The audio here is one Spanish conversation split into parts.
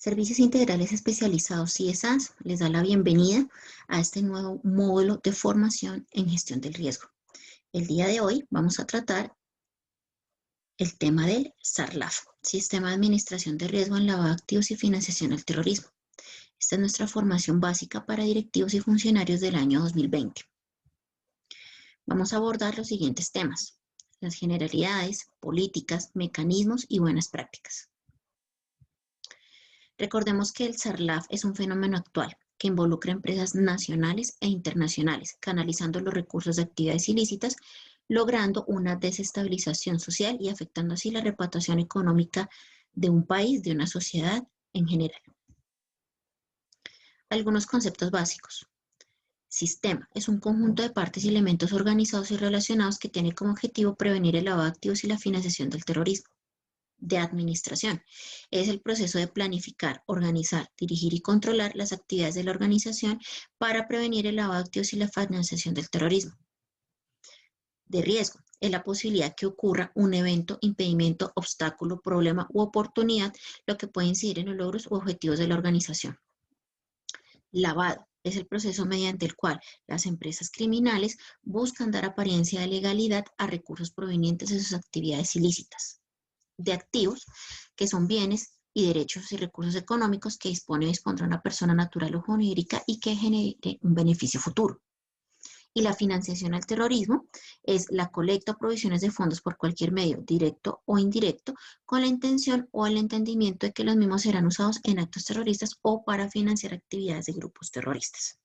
Servicios Integrales Especializados CIESAS les da la bienvenida a este nuevo módulo de formación en gestión del riesgo. El día de hoy vamos a tratar el tema del SARLAF, Sistema de Administración de Riesgo en Lavado de Activos y Financiación al Terrorismo. Esta es nuestra formación básica para directivos y funcionarios del año 2020. Vamos a abordar los siguientes temas: las generalidades, políticas, mecanismos y buenas prácticas. Recordemos que el SARLAF es un fenómeno actual que involucra empresas nacionales e internacionales, canalizando los recursos de actividades ilícitas, logrando una desestabilización social y afectando así la reputación económica de un país, de una sociedad en general. Algunos conceptos básicos. Sistema es un conjunto de partes y elementos organizados y relacionados que tiene como objetivo prevenir el lavado de activos y la financiación del terrorismo. De administración es el proceso de planificar, organizar, dirigir y controlar las actividades de la organización para prevenir el lavado de activos y la financiación del terrorismo. De riesgo es la posibilidad que ocurra un evento, impedimento, obstáculo, problema u oportunidad, lo que puede incidir en los logros u objetivos de la organización. Lavado es el proceso mediante el cual las empresas criminales buscan dar apariencia de legalidad a recursos provenientes de sus actividades ilícitas. De activos, que son bienes y derechos y recursos económicos que dispone o dispondrá una persona natural o jurídica y que genere un beneficio futuro. Y la financiación al terrorismo es la colecta o provisiones de fondos por cualquier medio, directo o indirecto, con la intención o el entendimiento de que los mismos serán usados en actos terroristas o para financiar actividades de grupos terroristas.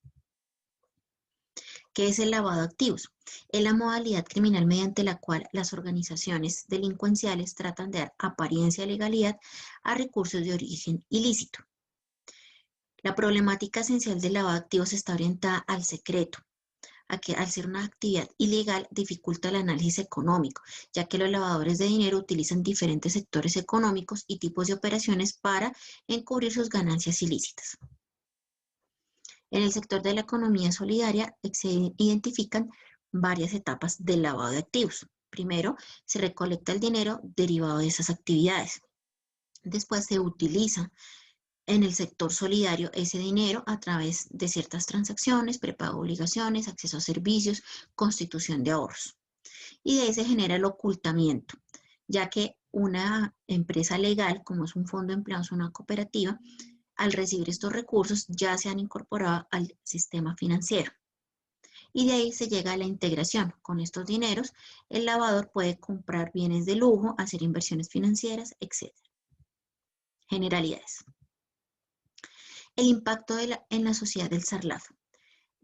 ¿Qué es el lavado de activos? Es la modalidad criminal mediante la cual las organizaciones delincuenciales tratan de dar apariencia de legalidad a recursos de origen ilícito. La problemática esencial del lavado de activos está orientada al secreto, a que al ser una actividad ilegal dificulta el análisis económico, ya que los lavadores de dinero utilizan diferentes sectores económicos y tipos de operaciones para encubrir sus ganancias ilícitas. En el sector de la economía solidaria se identifican varias etapas del lavado de activos. Primero, se recolecta el dinero derivado de esas actividades. Después se utiliza en el sector solidario ese dinero a través de ciertas transacciones, prepago de obligaciones, acceso a servicios, constitución de ahorros. Y de ahí se genera el ocultamiento, ya que una empresa legal, como es un fondo de empleados o una cooperativa, al recibir estos recursos ya se han incorporado al sistema financiero. Y de ahí se llega a la integración. Con estos dineros, el lavador puede comprar bienes de lujo, hacer inversiones financieras, etc. Generalidades. El impacto en la sociedad del SARLAF.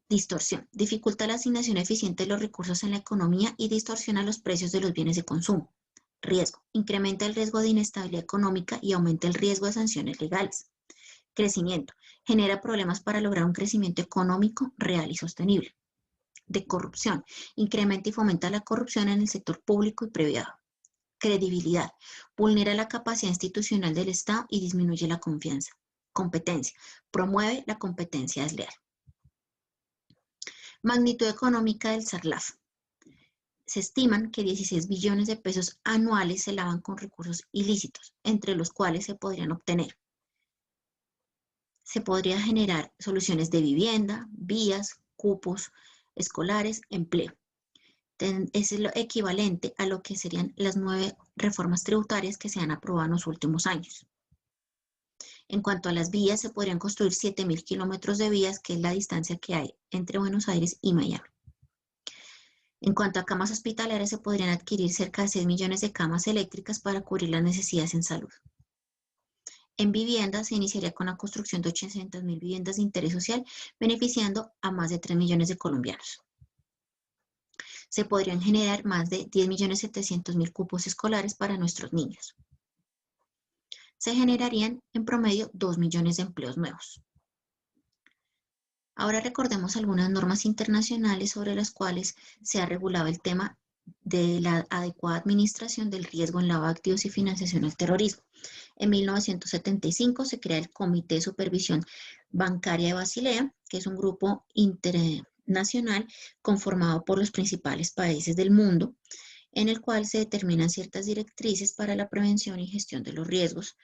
Distorsión. Dificulta la asignación eficiente de los recursos en la economía y distorsiona los precios de los bienes de consumo. Riesgo. Incrementa el riesgo de inestabilidad económica y aumenta el riesgo de sanciones legales. Crecimiento. Genera problemas para lograr un crecimiento económico real y sostenible. De corrupción. Incrementa y fomenta la corrupción en el sector público y privado. Credibilidad. Vulnera la capacidad institucional del Estado y disminuye la confianza. Competencia. Promueve la competencia desleal. Magnitud económica del SARLAF. Se estiman que 16 billones de pesos anuales se lavan con recursos ilícitos, entre los cuales se podrían obtener. Se podría generar soluciones de vivienda, vías, cupos escolares, empleo. Es lo equivalente a lo que serían las 9 reformas tributarias que se han aprobado en los últimos años. En cuanto a las vías, se podrían construir 7.000 kilómetros de vías, que es la distancia que hay entre Buenos Aires y Miami. En cuanto a camas hospitalarias, se podrían adquirir cerca de 6 millones de camas eléctricas para cubrir las necesidades en salud. En vivienda se iniciaría con la construcción de 800.000 viviendas de interés social, beneficiando a más de 3 millones de colombianos. Se podrían generar más de 10.700.000 cupos escolares para nuestros niños. Se generarían en promedio 2 millones de empleos nuevos. Ahora recordemos algunas normas internacionales sobre las cuales se ha regulado el tema de la adecuada administración del riesgo en lavado de activos y financiación al terrorismo. En 1975 se crea el Comité de Supervisión Bancaria de Basilea, que es un grupo internacional conformado por los principales países del mundo, en el cual se determinan ciertas directrices para la prevención y gestión de los riesgos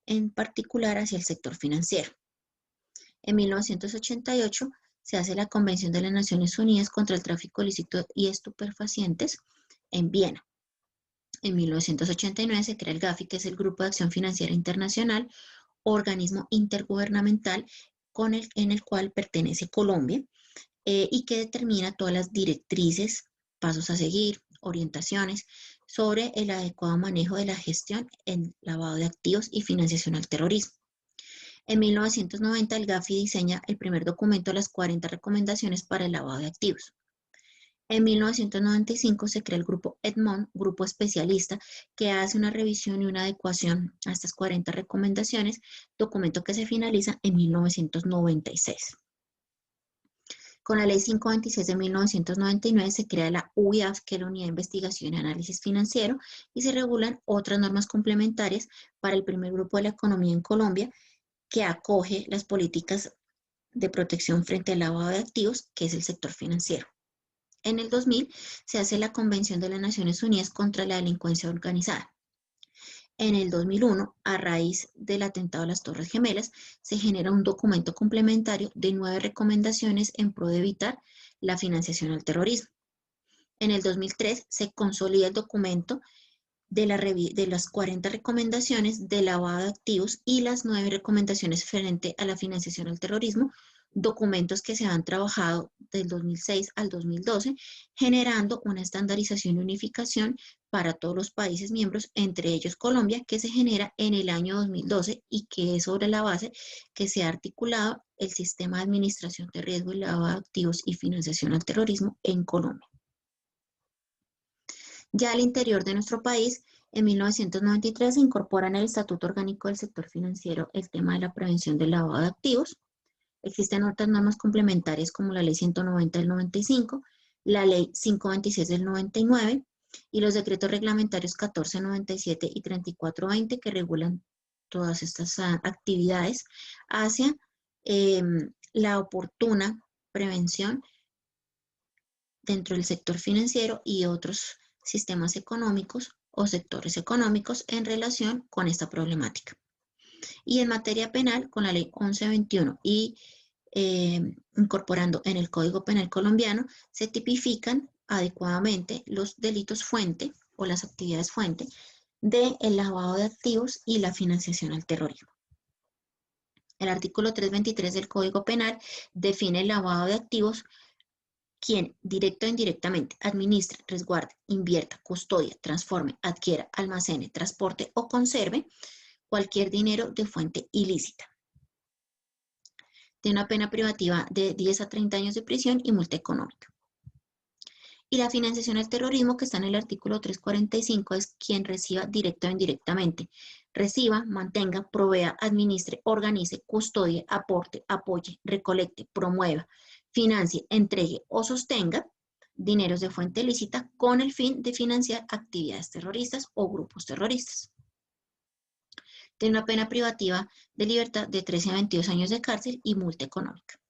en particular hacia el sector financiero. En 1988 se hace la Convención de las Naciones Unidas contra el Tráfico Ilícito y Estupefacientes en Viena. En 1989 se crea el GAFI, que es el Grupo de Acción Financiera Internacional, organismo intergubernamental en el cual pertenece Colombia, y que determina todas las directrices, pasos a seguir, orientaciones sobre el adecuado manejo de la gestión en lavado de activos y financiación al terrorismo. En 1990 el GAFI diseña el primer documento de las 40 recomendaciones para el lavado de activos. En 1995 se crea el grupo Edmond, grupo especialista, que hace una revisión y una adecuación a estas 40 recomendaciones, documento que se finaliza en 1996. Con la Ley 526 de 1999 se crea la UIAF, que es la Unidad de Investigación y Análisis Financiero, y se regulan otras normas complementarias para el primer grupo de la economía en Colombia, que acoge las políticas de protección frente al lavado de activos, que es el sector financiero. En el 2000 se hace la Convención de las Naciones Unidas contra la Delincuencia Organizada. En el 2001, a raíz del atentado a las Torres Gemelas, se genera un documento complementario de 9 recomendaciones en pro de evitar la financiación al terrorismo. En el 2003 se consolida el documento de las 40 recomendaciones de lavado de activos y las 9 recomendaciones frente a la financiación al terrorismo, documentos que se han trabajado del 2006 al 2012, generando una estandarización y unificación para todos los países miembros, entre ellos Colombia, que se genera en el año 2012 y que es sobre la base que se ha articulado el sistema de administración de riesgo y lavado de activos y financiación al terrorismo en Colombia. Ya al interior de nuestro país, en 1993 se incorpora en el Estatuto Orgánico del Sector Financiero el tema de la prevención del lavado de activos. Existen otras normas complementarias como la Ley 190 del 95, la Ley 526 del 99 y los decretos reglamentarios 1497 y 3420 que regulan todas estas actividades hacia la oportuna prevención dentro del sector financiero y otros sistemas económicos o sectores económicos en relación con esta problemática. Y en materia penal, con la Ley 1121 y incorporando en el Código Penal colombiano, se tipifican adecuadamente los delitos fuente o las actividades fuente del lavado de activos y la financiación al terrorismo. El artículo 323 del Código Penal define el lavado de activos: quien, directo o indirectamente, administre, resguarde, invierta, custodia, transforme, adquiera, almacene, transporte o conserve cualquier dinero de fuente ilícita. Tiene una pena privativa de 10 a 30 años de prisión y multa económica. Y la financiación al terrorismo, que está en el artículo 345, es quien reciba directa o indirectamente, reciba, mantenga, provea, administre, organice, custodie, aporte, apoye, recolecte, promueva, financie, entregue o sostenga dineros de fuente ilícita con el fin de financiar actividades terroristas o grupos terroristas. Tiene una pena privativa de libertad de 13 a 22 años de cárcel y multa económica.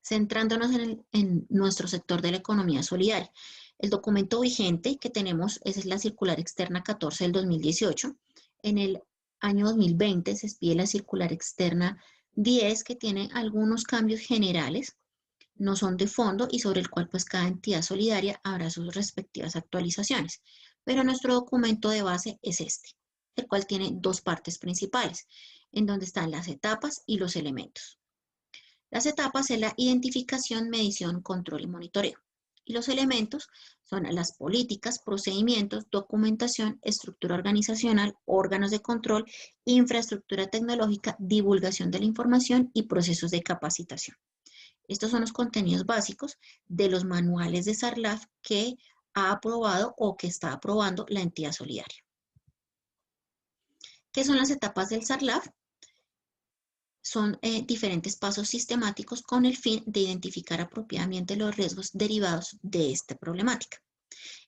Centrándonos en nuestro sector de la economía solidaria, el documento vigente que tenemos es la Circular Externa 14 del 2018. En el año 2020 se expide la Circular Externa 10, que tiene algunos cambios generales, no son de fondo y sobre el cual pues cada entidad solidaria habrá sus respectivas actualizaciones. Pero nuestro documento de base es este, el cual tiene 2 partes principales, en donde están las etapas y los elementos. Las etapas es la identificación, medición, control y monitoreo. Y los elementos son las políticas, procedimientos, documentación, estructura organizacional, órganos de control, infraestructura tecnológica, divulgación de la información y procesos de capacitación. Estos son los contenidos básicos de los manuales de SARLAF que ha aprobado o que está aprobando la entidad solidaria. ¿Qué son las etapas del SARLAF? Son diferentes pasos sistemáticos con el fin de identificar apropiadamente los riesgos derivados de esta problemática.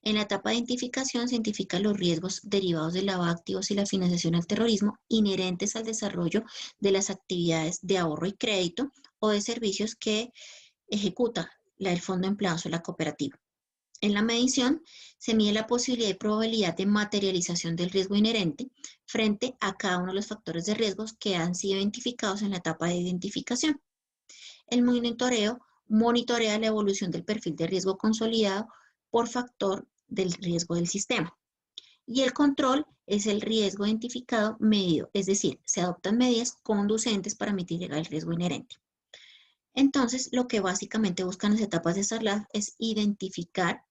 En la etapa de identificación se identifican los riesgos derivados del lavado de activos y la financiación al terrorismo inherentes al desarrollo de las actividades de ahorro y crédito o de servicios que ejecuta el Fondo de Empleados o la cooperativa. En la medición se mide la posibilidad y probabilidad de materialización del riesgo inherente frente a cada uno de los factores de riesgos que han sido identificados en la etapa de identificación. El monitoreo monitorea la evolución del perfil de riesgo consolidado por factor del riesgo del sistema. Y el control es el riesgo identificado medido, es decir, se adoptan medidas conducentes para mitigar el riesgo inherente. Entonces, lo que básicamente buscan las etapas de SARLAF es identificar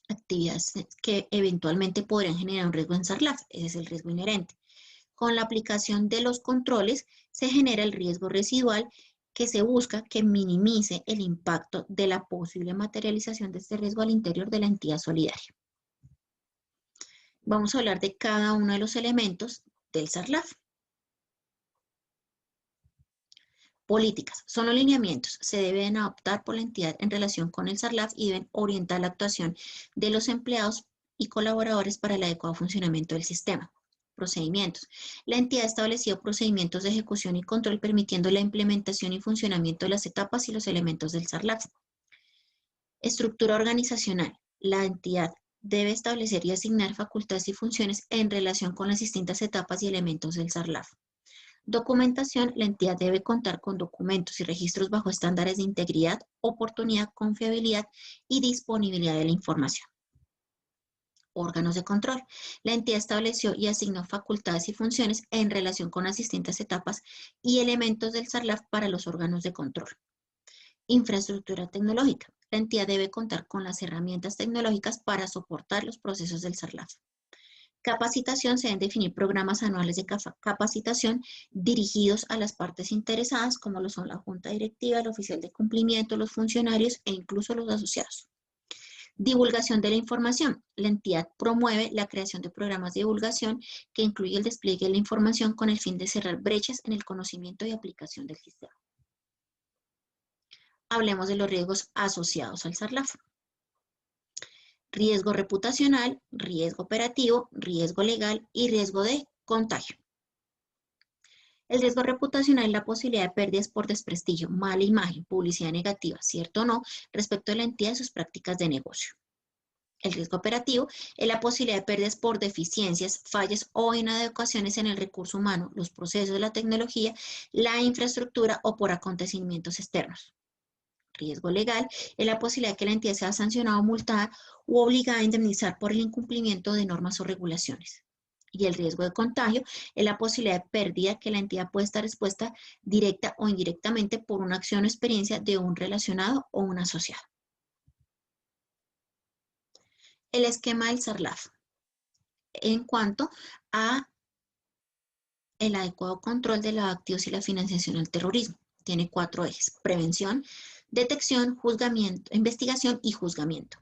actividades que eventualmente podrían generar un riesgo en SARLAF, ese es el riesgo inherente. Con la aplicación de los controles se genera el riesgo residual que se busca que minimice el impacto de la posible materialización de este riesgo al interior de la entidad solidaria. Vamos a hablar de cada uno de los elementos del SARLAF. Políticas. Son los lineamientos. Se deben adoptar por la entidad en relación con el SARLAF y deben orientar la actuación de los empleados y colaboradores para el adecuado funcionamiento del sistema. Procedimientos. La entidad ha establecido procedimientos de ejecución y control permitiendo la implementación y funcionamiento de las etapas y los elementos del SARLAF. Estructura organizacional. La entidad debe establecer y asignar facultades y funciones en relación con las distintas etapas y elementos del SARLAF. Documentación, la entidad debe contar con documentos y registros bajo estándares de integridad, oportunidad, confiabilidad y disponibilidad de la información. Órganos de control. La entidad estableció y asignó facultades y funciones en relación con las distintas etapas y elementos del SARLAF para los órganos de control. Infraestructura tecnológica. La entidad debe contar con las herramientas tecnológicas para soportar los procesos del SARLAF. Capacitación, se deben definir programas anuales de capacitación dirigidos a las partes interesadas, como lo son la junta directiva, el oficial de cumplimiento, los funcionarios e incluso los asociados. Divulgación de la información. La entidad promueve la creación de programas de divulgación que incluye el despliegue de la información con el fin de cerrar brechas en el conocimiento y aplicación del sistema. Hablemos de los riesgos asociados al SARLAF. Riesgo reputacional, riesgo operativo, riesgo legal y riesgo de contagio. El riesgo reputacional es la posibilidad de pérdidas por desprestigio, mala imagen, publicidad negativa, cierto o no, respecto de la entidad y sus prácticas de negocio. El riesgo operativo es la posibilidad de pérdidas por deficiencias, fallas o inadecuaciones en el recurso humano, los procesos, la tecnología, la infraestructura o por acontecimientos externos. Riesgo legal es la posibilidad de que la entidad sea sancionada o multada u obligada a indemnizar por el incumplimiento de normas o regulaciones. Y el riesgo de contagio es la posibilidad de pérdida que la entidad puede estar expuesta directa o indirectamente por una acción o experiencia de un relacionado o un asociado. El esquema del SARLAF. En cuanto a el adecuado control de los activos y la financiación al terrorismo. Tiene 4 ejes: prevención, detección, juzgamiento, investigación y juzgamiento.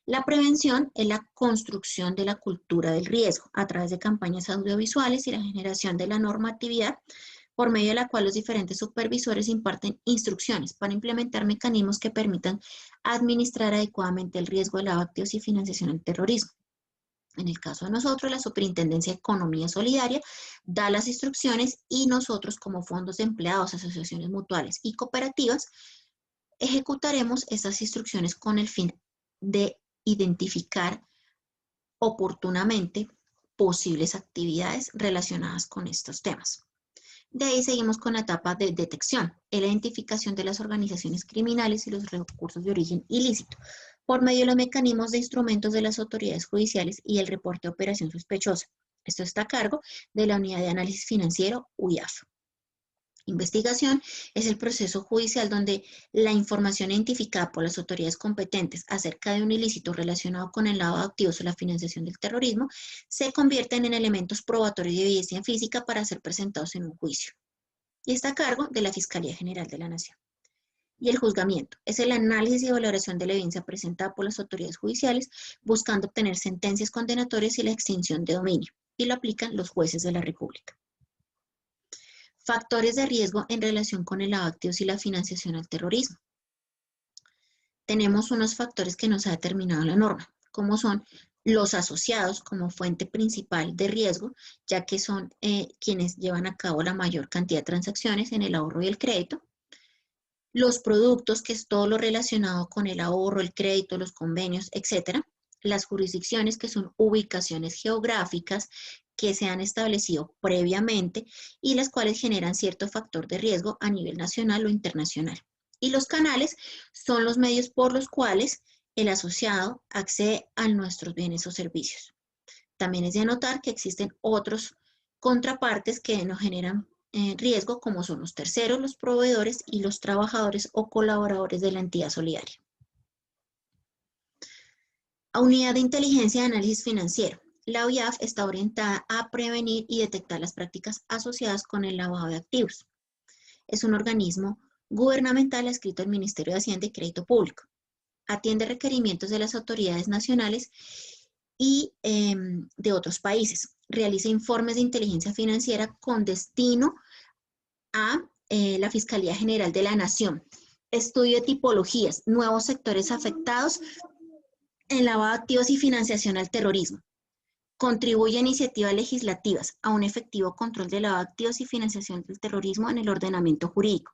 La prevención es la construcción de la cultura del riesgo a través de campañas audiovisuales y la generación de la normatividad por medio de la cual los diferentes supervisores imparten instrucciones para implementar mecanismos que permitan administrar adecuadamente el riesgo de lavado de activos y financiación al terrorismo. En el caso de nosotros, la Superintendencia de Economía Solidaria da las instrucciones y nosotros, como fondos de empleados, asociaciones mutuales y cooperativas, ejecutaremos estas instrucciones con el fin de identificar oportunamente posibles actividades relacionadas con estos temas. De ahí seguimos con la etapa de detección, la identificación de las organizaciones criminales y los recursos de origen ilícito, por medio de los mecanismos de instrumentos de las autoridades judiciales y el reporte de operación sospechosa. Esto está a cargo de la Unidad de Análisis Financiero, UIAF. Investigación es el proceso judicial donde la información identificada por las autoridades competentes acerca de un ilícito relacionado con el lavado de activos o la financiación del terrorismo se convierten en elementos probatorios de evidencia física para ser presentados en un juicio. Y está a cargo de la Fiscalía General de la Nación. Y el juzgamiento es el análisis y valoración de la evidencia presentada por las autoridades judiciales buscando obtener sentencias condenatorias y la extinción de dominio. Y lo aplican los jueces de la República. Factores de riesgo en relación con el lavado de activos y la financiación al terrorismo. Tenemos unos factores que nos ha determinado la norma, como son los asociados como fuente principal de riesgo, ya que son quienes llevan a cabo la mayor cantidad de transacciones en el ahorro y el crédito. los productos, que es todo lo relacionado con el ahorro, el crédito, los convenios, etcétera. Las jurisdicciones, que son ubicaciones geográficas que se han establecido previamente y las cuales generan cierto factor de riesgo a nivel nacional o internacional. Y los canales son los medios por los cuales el asociado accede a nuestros bienes o servicios. También es de anotar que existen otros contrapartes que no generan riesgo, como son los terceros, los proveedores y los trabajadores o colaboradores de la entidad solidaria. A Unidad de Inteligencia y Análisis Financiero. La UIAF está orientada a prevenir y detectar las prácticas asociadas con el lavado de activos. Es un organismo gubernamental adscrito al Ministerio de Hacienda y Crédito Público. Atiende requerimientos de las autoridades nacionales y de otros países. Realiza informes de inteligencia financiera con destino a la Fiscalía General de la Nación. Estudio de tipologías, nuevos sectores afectados en lavado de activos y financiación al terrorismo. Contribuye a iniciativas legislativas a un efectivo control de lavado de activos y financiación del terrorismo en el ordenamiento jurídico.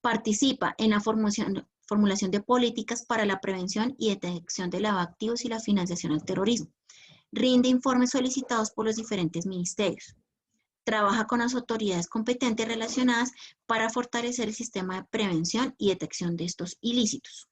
Participa en la formulación de políticas para la prevención y detección de lavado de activos y la financiación al terrorismo. Rinde informes solicitados por los diferentes ministerios. Trabaja con las autoridades competentes relacionadas para fortalecer el sistema de prevención y detección de estos ilícitos.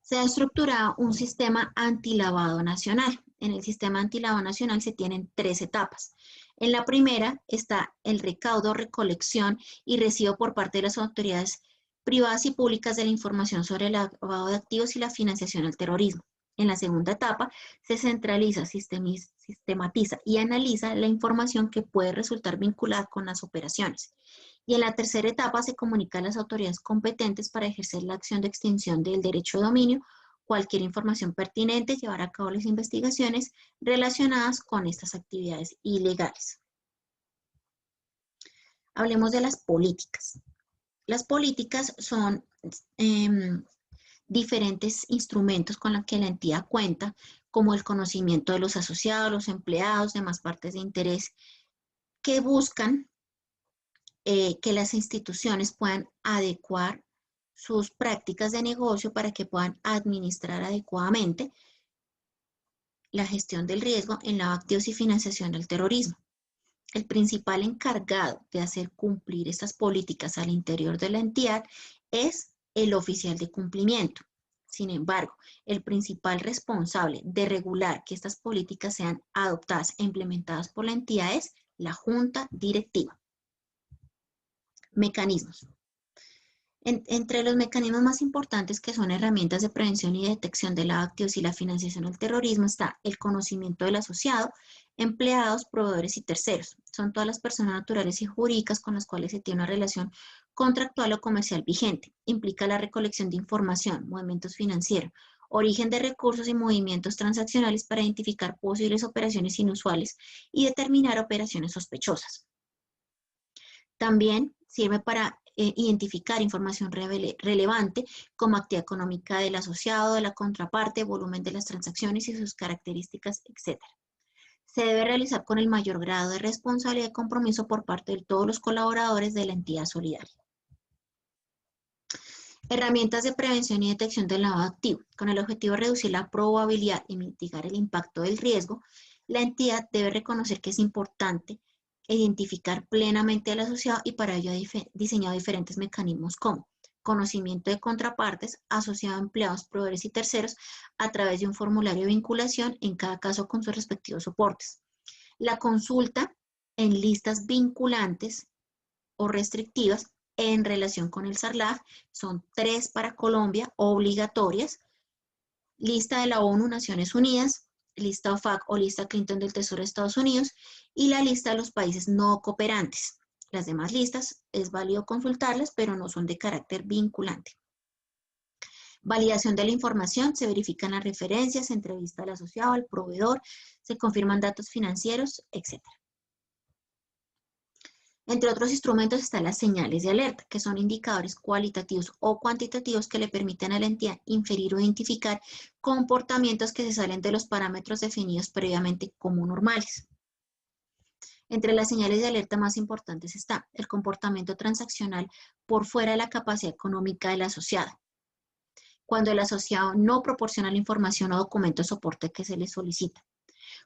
Se ha estructurado un sistema antilavado nacional. En el sistema antilavado nacional se tienen 3 etapas. En la primera está el recaudo, recolección y recibo por parte de las autoridades privadas y públicas de la información sobre el lavado de activos y la financiación al terrorismo. En la segunda etapa se centraliza, sistematiza y analiza la información que puede resultar vinculada con las operaciones. Y en la tercera etapa se comunica a las autoridades competentes para ejercer la acción de extinción del derecho de dominio, cualquier información pertinente, llevar a cabo las investigaciones relacionadas con estas actividades ilegales. Hablemos de las políticas. Las políticas son diferentes instrumentos con los que la entidad cuenta, como el conocimiento de los asociados, los empleados, demás partes de interés, que buscan que las instituciones puedan adecuar sus prácticas de negocio para que puedan administrar adecuadamente la gestión del riesgo en lavado de activos y financiación del terrorismo. El principal encargado de hacer cumplir estas políticas al interior de la entidad es el oficial de cumplimiento. Sin embargo, el principal responsable de regular que estas políticas sean adoptadas e implementadas por la entidad es la Junta Directiva. Mecanismos. Entre los mecanismos más importantes, que son herramientas de prevención y detección de lavado de activos y la financiación al terrorismo, está el conocimiento del asociado, empleados, proveedores y terceros. Son todas las personas naturales y jurídicas con las cuales se tiene una relación contractual o comercial vigente. Implica la recolección de información, movimientos financieros, origen de recursos y movimientos transaccionales para identificar posibles operaciones inusuales y determinar operaciones sospechosas. También sirve para identificar información relevante como actividad económica del asociado, de la contraparte, volumen de las transacciones y sus características, etc. Se debe realizar con el mayor grado de responsabilidad y compromiso por parte de todos los colaboradores de la entidad solidaria. Herramientas de prevención y detección del lavado de activos. Con el objetivo de reducir la probabilidad y mitigar el impacto del riesgo, la entidad debe reconocer que es importante identificar plenamente al asociado y para ello ha diseñado diferentes mecanismos como conocimiento de contrapartes, asociado a empleados, proveedores y terceros a través de un formulario de vinculación, en cada caso con sus respectivos soportes. La consulta en listas vinculantes o restrictivas en relación con el SARLAF, son 3 para Colombia, obligatorias: lista de la ONU, Naciones Unidas, lista OFAC o lista Clinton del Tesoro de Estados Unidos, y la lista de los países no cooperantes. Las demás listas es válido consultarlas, pero no son de carácter vinculante. Validación de la información: se verifican las referencias, se entrevista al asociado, al proveedor, se confirman datos financieros, etc. Entre otros instrumentos están las señales de alerta, que son indicadores cualitativos o cuantitativos que le permiten a la entidad inferir o identificar comportamientos que se salen de los parámetros definidos previamente como normales. Entre las señales de alerta más importantes está el comportamiento transaccional por fuera de la capacidad económica del asociado. Cuando el asociado no proporciona la información o documento de soporte que se le solicita.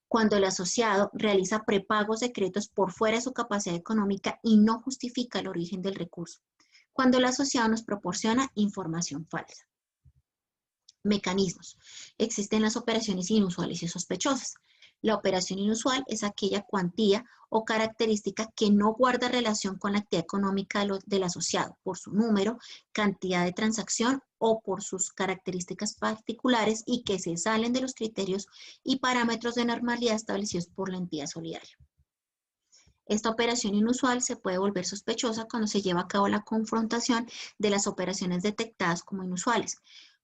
Cuando el asociado realiza prepagos secretos por fuera de su capacidad económica y no justifica el origen del recurso. Cuando el asociado nos proporciona información falsa. Mecanismos. Existen las operaciones inusuales y sospechosas. La operación inusual es aquella cuantía o característica que no guarda relación con la actividad económica del asociado por su número, cantidad de transacción o por sus características particulares y que se salen de los criterios y parámetros de normalidad establecidos por la entidad solidaria. Esta operación inusual se puede volver sospechosa cuando se lleva a cabo la confrontación de las operaciones detectadas como inusuales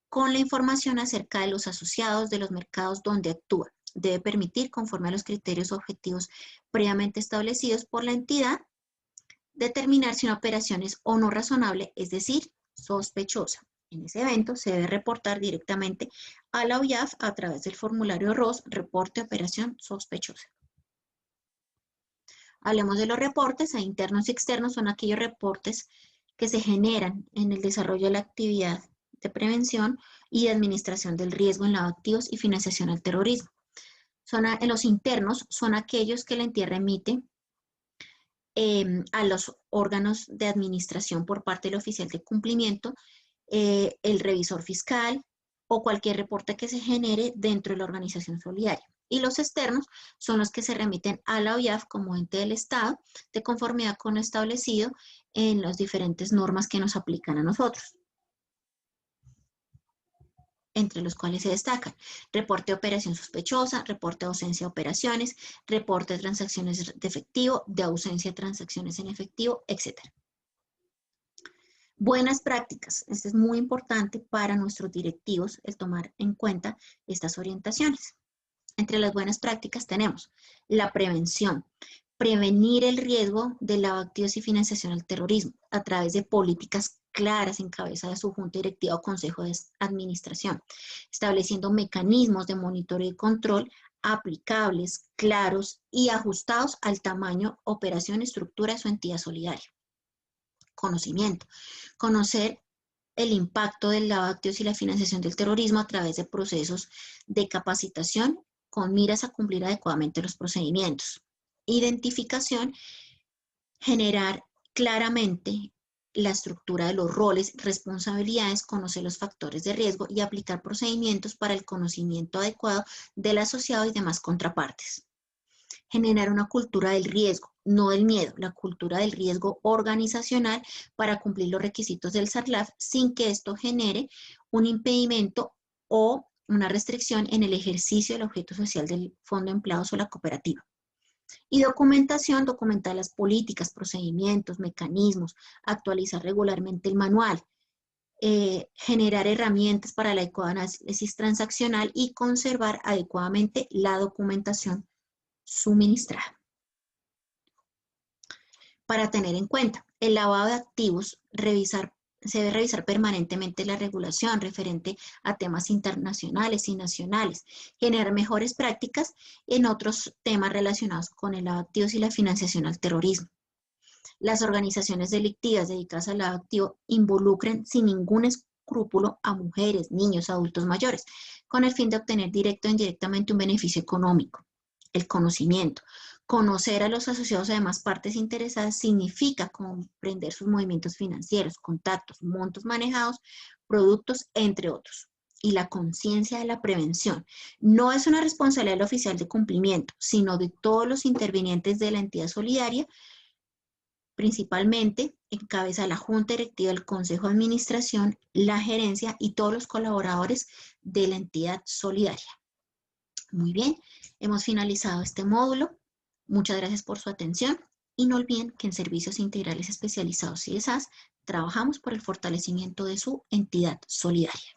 con la información acerca de los asociados de los mercados donde actúa. Debe permitir, conforme a los criterios objetivos previamente establecidos por la entidad, determinar si una operación es o no razonable, es decir, sospechosa. En ese evento se debe reportar directamente a la OIAF a través del formulario ROS, reporte operación sospechosa. Hablemos de los reportes, internos y externos son aquellos reportes que se generan en el desarrollo de la actividad de prevención y de administración del riesgo en lavado de activos y financiación al terrorismo. En los internos son aquellos que la entidad remite a los órganos de administración por parte del oficial de cumplimiento, el revisor fiscal o cualquier reporte que se genere dentro de la organización solidaria. Y los externos son los que se remiten a la OIAF como ente del Estado, de conformidad con lo establecido en las diferentes normas que nos aplican a nosotros, entre los cuales se destacan reporte de operación sospechosa, reporte de ausencia de operaciones, reporte de transacciones de efectivo, de ausencia de transacciones en efectivo, etc. Buenas prácticas. Esto es muy importante para nuestros directivos, el tomar en cuenta estas orientaciones. Entre las buenas prácticas tenemos la prevención. Prevenir el riesgo de lavado de activos y financiación al terrorismo a través de políticas claras en cabeza de su junta directiva o consejo de administración, estableciendo mecanismos de monitoreo y control aplicables, claros y ajustados al tamaño, operación, estructura de su entidad solidaria. Conocimiento. Conocer el impacto del lavado de activos y la financiación del terrorismo a través de procesos de capacitación con miras a cumplir adecuadamente los procedimientos. Identificación, generar claramente la estructura de los roles, responsabilidades, conocer los factores de riesgo y aplicar procedimientos para el conocimiento adecuado del asociado y demás contrapartes. Generar una cultura del riesgo, no del miedo, la cultura del riesgo organizacional para cumplir los requisitos del SARLAF sin que esto genere un impedimento o una restricción en el ejercicio del objeto social del fondo de empleados o la cooperativa. Y documentación, documentar las políticas, procedimientos, mecanismos, actualizar regularmente el manual, generar herramientas para el adecuado análisis transaccional y conservar adecuadamente la documentación suministrada. Para tener en cuenta, el lavado de activos, se debe revisar permanentemente la regulación referente a temas internacionales y nacionales, generar mejores prácticas en otros temas relacionados con el lavado de activos y la financiación al terrorismo. Las organizaciones delictivas dedicadas al lavado de activos involucren sin ningún escrúpulo a mujeres, niños, adultos mayores, con el fin de obtener directo o indirectamente un beneficio económico. El conocimiento. Conocer a los asociados de demás partes interesadas significa comprender sus movimientos financieros, contactos, montos manejados, productos, entre otros. Y la conciencia de la prevención. No es una responsabilidad del oficial de cumplimiento, sino de todos los intervinientes de la entidad solidaria, principalmente en cabeza de la junta directiva, el consejo de administración, la gerencia y todos los colaboradores de la entidad solidaria. Muy bien, hemos finalizado este módulo. Muchas gracias por su atención y no olviden que en Servicios Integrales Especializados CIESAS trabajamos por el fortalecimiento de su entidad solidaria.